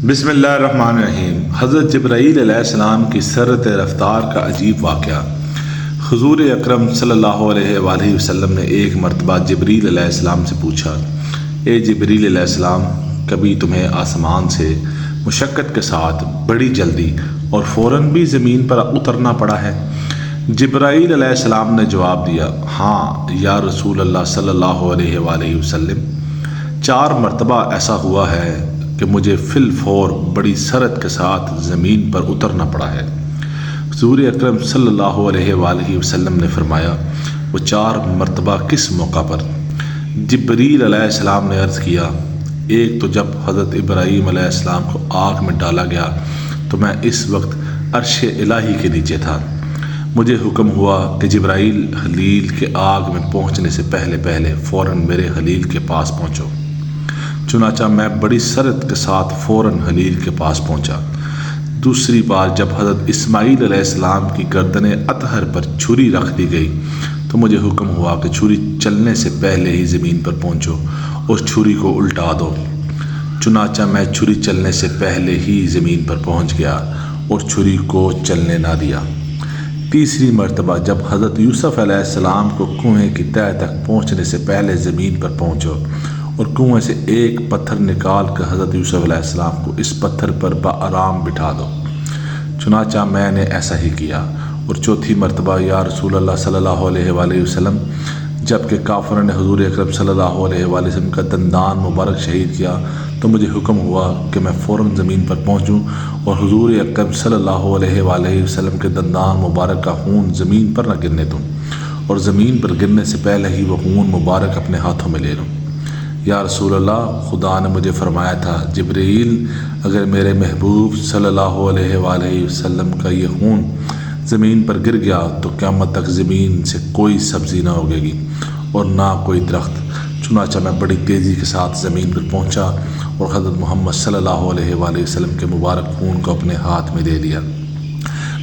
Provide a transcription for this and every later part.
بسم اللہ الرحمن الرحیم۔ حضرت جبرائیل علیہ السلام کی سرعت رفتار کا عجیب واقعہ۔ حضور اکرم صلی اللہ علیہ وآلہ وسلم نے ایک مرتبہ جبرائیل علیہ السلام سے پوچھا، اے جبرائیل علیہ السلام، کبھی تمہیں آسمان سے مشقت کے ساتھ بڑی جلدی اور فوراً بھی زمین پر اترنا پڑا ہے؟ جبرائیل علیہ السلام نے جواب دیا، ہاں یا رسول اللہ صلی اللہ علیہ وآلہ وسلم، 4 مرتبہ ایسا ہوا ہے کہ مجھے فی الفور بڑی سرعت کے ساتھ زمین پر اترنا پڑا ہے۔ حضور اکرم صلی اللہ علیہ وآلہ وسلم نے فرمایا، وہ 4 مرتبہ کس موقع پر؟ جبرائیل علیہ السلام نے عرض کیا، ایک تو جب حضرت ابراہیم علیہ السلام کو آگ میں ڈالا گیا تو میں اس وقت عرش الہی کے نیچے تھا۔ مجھے حکم ہوا کہ جبرائیل خلیل کے آگ میں پہنچنے سے پہلے فوراً میرے خلیل کے پاس پہنچو۔ چنانچہ میں بڑی سرعت کے ساتھ فوراً خلیل کے پاس پہنچا۔ دوسری بار جب حضرت اسماعیل علیہ السلام کی گردن اطہر پر چھری رکھ دی گئی تو مجھے حکم ہوا کہ چھری چلنے سے پہلے ہی زمین پر پہنچو اور چھری کو الٹا دو۔ چنانچہ میں چھری چلنے سے پہلے ہی زمین پر پہنچ گیا اور چھری کو چلنے نہ دیا۔ تیسری مرتبہ جب حضرت یوسف علیہ السلام کو کنویں کی تہہ تک پہنچنے سے پہلے زمین پر پہنچو اور کنویں سے ایک پتھر نکال کر حضرت یوسف علیہ السلام کو اس پتھر پر بآرام بٹھا دو۔ چنانچہ میں نے ایسا ہی کیا۔ اور چوتھی مرتبہ یا رسول اللہ صلی اللہ علیہ وآلہ وسلم، جب کہ کافروں نے حضور اکرم صلی اللہ علیہ وآلہ وسلم کا دندان مبارک شہید کیا تو مجھے حکم ہوا کہ میں فوراً زمین پر پہنچوں اور حضور اکرم صلی اللہ علیہ وآلہ وسلم کے دندان مبارک کا خون زمین پر نہ گرنے دوں اور زمین پر گرنے سے پہلے ہی وہ خون مبارک اپنے ہاتھوں میں لے لوں۔ یا رسول اللہ، خدا نے مجھے فرمایا تھا، جبرائیل، اگر میرے محبوب صلی اللہ علیہ وآلہ وسلم کا یہ خون زمین پر گر گیا تو قیامت تک زمین سے کوئی سبزی نہ اگے گی اور نہ کوئی درخت۔ چنانچہ میں بڑی تیزی کے ساتھ زمین پر پہنچا اور حضرت محمد صلی اللہ علیہ وآلہ وسلم کے مبارک خون کو اپنے ہاتھ میں دے لیا۔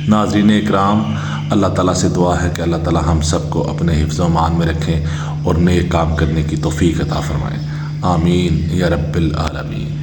ناظرین اکرام، اللہ تعالیٰ سے دعا ہے کہ اللہ تعالیٰ ہم سب کو اپنے حفظ و امان میں رکھیں اور نیک کام کرنے کی توفیق عطا فرمائیں۔ آمین یا رب العالمین۔